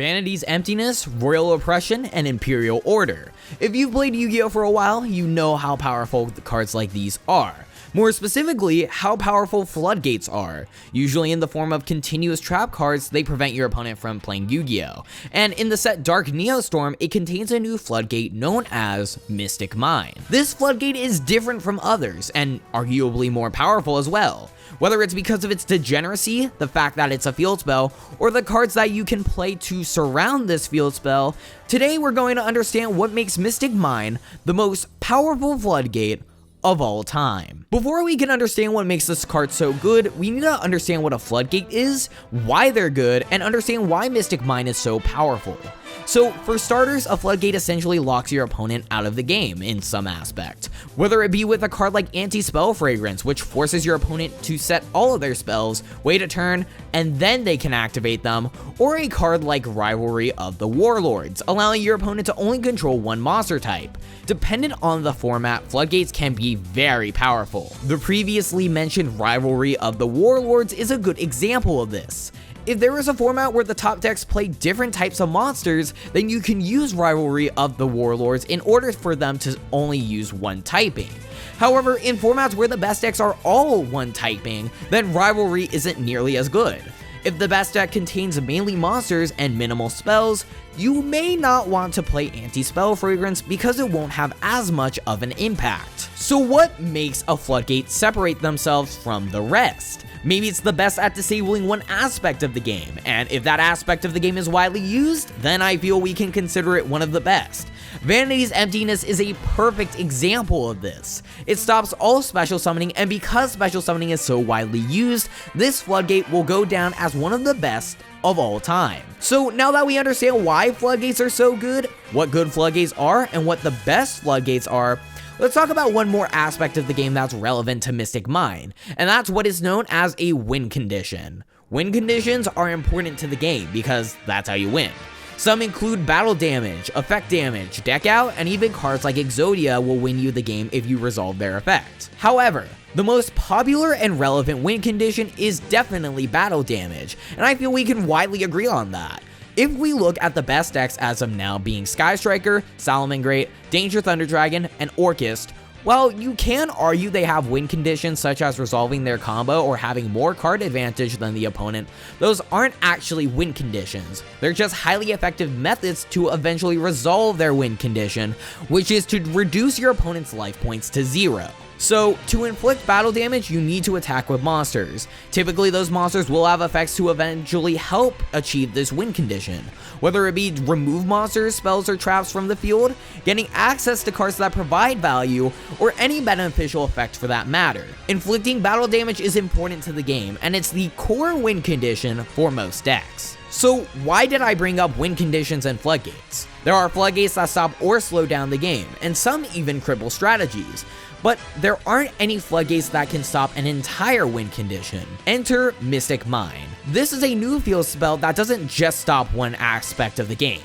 Vanity's Emptiness, Royal Oppression, and Imperial Order. If you've played Yu-Gi-Oh for a while, you know how powerful the cards like these are. More specifically, how powerful Floodgates are. Usually in the form of continuous trap cards, they prevent your opponent from playing Yu-Gi-Oh! And in the set Dark Neostorm, it contains a new Floodgate known as Mystic Mine. This Floodgate is different from others, and arguably more powerful as well. Whether it's because of its degeneracy, the fact that it's a field spell, or the cards that you can play to surround this field spell, today we're going to understand what makes Mystic Mine the most powerful Floodgate of all time. Before we can understand what makes this card so good, we need to understand what a Floodgate is, why they're good, and understand why Mystic Mine is so powerful. So for starters, a Floodgate essentially locks your opponent out of the game in some aspect. Whether it be with a card like Anti-Spell Fragrance, which forces your opponent to set all of their spells, wait a turn, and then they can activate them, or a card like Rivalry of the Warlords, allowing your opponent to only control one monster type. Dependent on the format, Floodgates can be very powerful. The previously mentioned Rivalry of the Warlords is a good example of this. If there is a format where the top decks play different types of monsters, then you can use Rivalry of the Warlords in order for them to only use one typing. However, in formats where the best decks are all one typing, then Rivalry isn't nearly as good. If the best deck contains mainly monsters and minimal spells, you may not want to play Anti-Spell Fragrance because it won't have as much of an impact. So what makes a Floodgate separate themselves from the rest? Maybe it's the best at disabling one aspect of the game, and if that aspect of the game is widely used, then I feel we can consider it one of the best. Vanity's Emptiness is a perfect example of this. It stops all special summoning, and because special summoning is so widely used, this Floodgate will go down as one of the best of all time. So now that we understand why Floodgates are so good, what good Floodgates are, and what the best Floodgates are, let's talk about one more aspect of the game that's relevant to Mystic Mine, and that's what is known as a win condition. Win conditions are important to the game because that's how you win. Some include battle damage, effect damage, deck out, and even cards like Exodia will win you the game if you resolve their effect. However, the most popular and relevant win condition is definitely battle damage, and I feel we can widely agree on that. If we look at the best decks as of now being Sky Striker, Salamangreat, Danger Thunder Dragon, and Orchist, while you can argue they have win conditions such as resolving their combo or having more card advantage than the opponent, those aren't actually win conditions. They're just highly effective methods to eventually resolve their win condition, which is to reduce your opponent's life points to 0. So, to inflict battle damage, you need to attack with monsters. Typically, those monsters will have effects to eventually help achieve this win condition. Whether it be remove monsters, spells, or traps from the field, getting access to cards that provide value, or any beneficial effect for that matter. Inflicting battle damage is important to the game, and it's the core win condition for most decks. So why did I bring up win conditions and Floodgates? There are Floodgates that stop or slow down the game, and some even cripple strategies. But there aren't any Floodgates that can stop an entire win condition. Enter Mystic Mine. This is a new field spell that doesn't just stop one aspect of the game.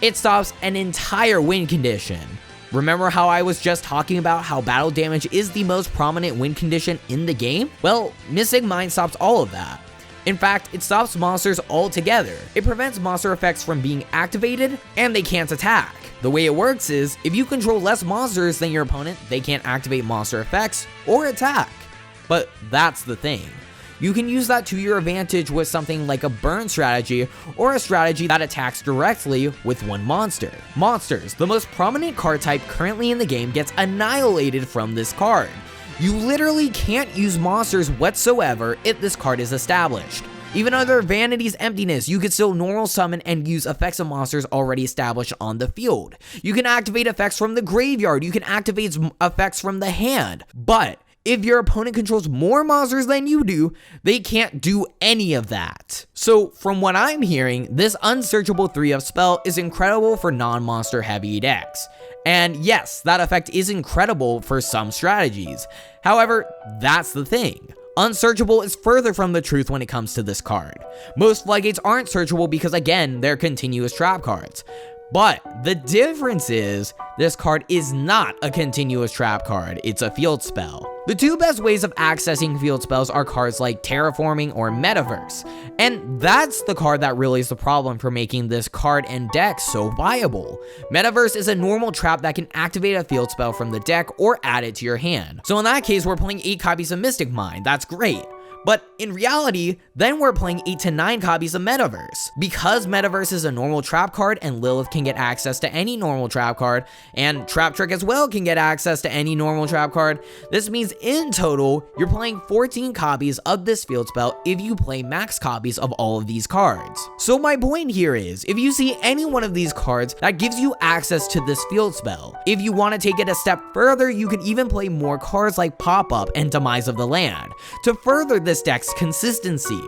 It stops an entire win condition. Remember how I was just talking about how battle damage is the most prominent win condition in the game? Well, Mystic Mine stops all of that. In fact, it stops monsters altogether. It prevents monster effects from being activated, and they can't attack. The way it works is, if you control less monsters than your opponent, they can't activate monster effects or attack. But that's the thing. You can use that to your advantage with something like a burn strategy or a strategy that attacks directly with one monster. Monsters, the most prominent card type currently in the game, gets annihilated from this card. You literally can't use monsters whatsoever if this card is established. Even under Vanity's Emptiness, you can still normal summon and use effects of monsters already established on the field. You can activate effects from the graveyard, you can activate effects from the hand, but if your opponent controls more monsters than you do, they can't do any of that. So from what I'm hearing, this unsearchable 3-of spell is incredible for non-monster heavy decks. And yes, that effect is incredible for some strategies. However, that's the thing. Unsearchable is further from the truth when it comes to this card. Most Floodgates aren't searchable because, again, they're continuous trap cards. But the difference is, this card is not a continuous trap card, it's a field spell. The two best ways of accessing field spells are cards like Terraforming or Metaverse, and that's the card that really is the problem for making this card and deck so viable. Metaverse is a normal trap that can activate a field spell from the deck or add it to your hand. So in that case, we're playing 8 copies of Mystic Mine, that's great. But in reality, then we're playing 8 to 9 copies of Metaverse. Because Metaverse is a normal trap card and Lilith can get access to any normal trap card, and Trap Trick as well can get access to any normal trap card, this means in total, you're playing 14 copies of this field spell if you play max copies of all of these cards. So my point here is, if you see any one of these cards that gives you access to this field spell, if you want to take it a step further, you can even play more cards like Pop-Up and Demise of the Land to further this deck's consistency.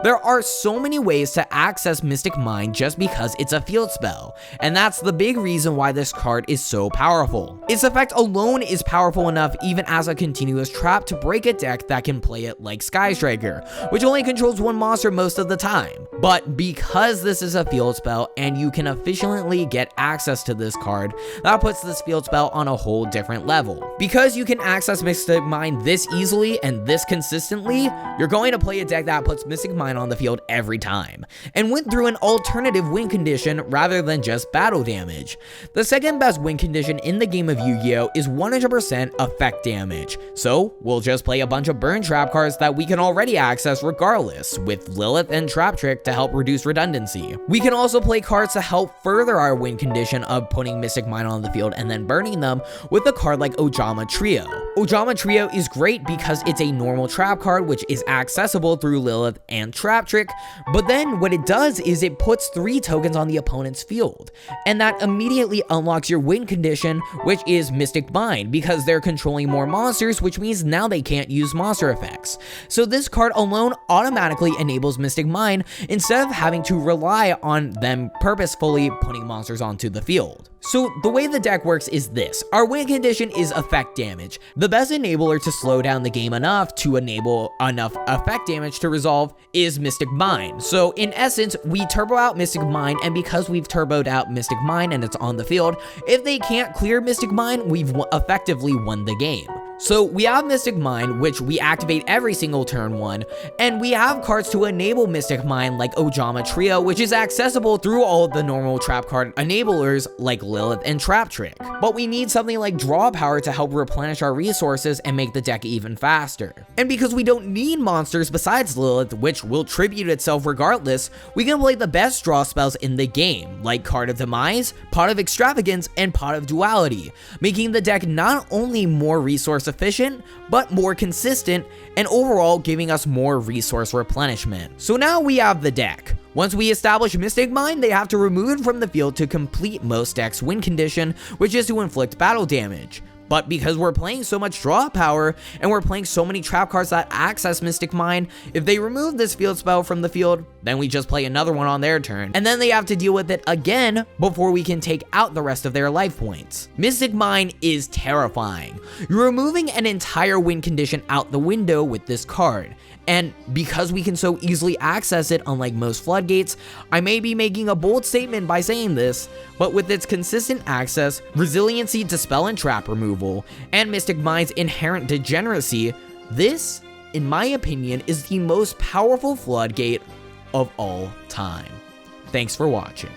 There are so many ways to access Mystic Mine just because it's a field spell, and that's the big reason why this card is so powerful. Its effect alone is powerful enough even as a continuous trap to break a deck that can play it like Sky Striker, which only controls one monster most of the time. But because this is a field spell and you can efficiently get access to this card, that puts this field spell on a whole different level. Because you can access Mystic Mine this easily and this consistently, you're going to play a deck that puts Mystic Mine on the field every time, and went through an alternative win condition rather than just battle damage. The second best win condition in the game of Yu-Gi-Oh! Is 100% effect damage, so we'll just play a bunch of burn trap cards that we can already access regardless, with Lilith and Trap Trick to help reduce redundancy. We can also play cards to help further our win condition of putting Mystic Mine on the field and then burning them with a card like Ojama Trio. Ojama Trio is great because it's a normal trap card which is accessible through Lilith and Trap Trick, but then what it does is it puts 3 tokens on the opponent's field, and that immediately unlocks your win condition, which is Mystic Mine, because they're controlling more monsters, which means now they can't use monster effects. So this card alone automatically enables Mystic Mine instead of having to rely on them purposefully putting monsters onto the field. So the way the deck works is this. Our win condition is effect damage. The best enabler to slow down the game enough to enable enough effect damage to resolve is Mystic Mine. So in essence, we turbo out Mystic Mine, and because we've turboed out Mystic Mine and it's on the field, if they can't clear Mystic Mine, we've effectively won the game. So we have Mystic Mine, which we activate every single turn 1, and we have cards to enable Mystic Mine like Ojama Trio, which is accessible through all of the normal trap card enablers like Lilith and Trap Trick. But we need something like Draw Power to help replenish our resources and make the deck even faster. And because we don't need monsters besides Lilith, which will tribute itself regardless, we can play the best draw spells in the game, like Card of Demise, Pot of Extravagance, and Pot of Duality, making the deck not only more resource efficient, but more consistent, and overall giving us more resource replenishment. So now we have the deck. Once we establish Mystic Mine, they have to remove it from the field to complete most decks' win condition, which is to inflict battle damage. But because we're playing so much draw power, and we're playing so many trap cards that access Mystic Mine, if they remove this field spell from the field, then we just play another one on their turn, and then they have to deal with it again before we can take out the rest of their life points. Mystic Mine is terrifying. You're removing an entire win condition out the window with this card. And because we can so easily access it, unlike most Floodgates, I may be making a bold statement by saying this, but with its consistent access, resiliency to spell and trap removal, and Mystic Mine's inherent degeneracy, this, in my opinion, is the most powerful Floodgate of all time. Thanks for watching.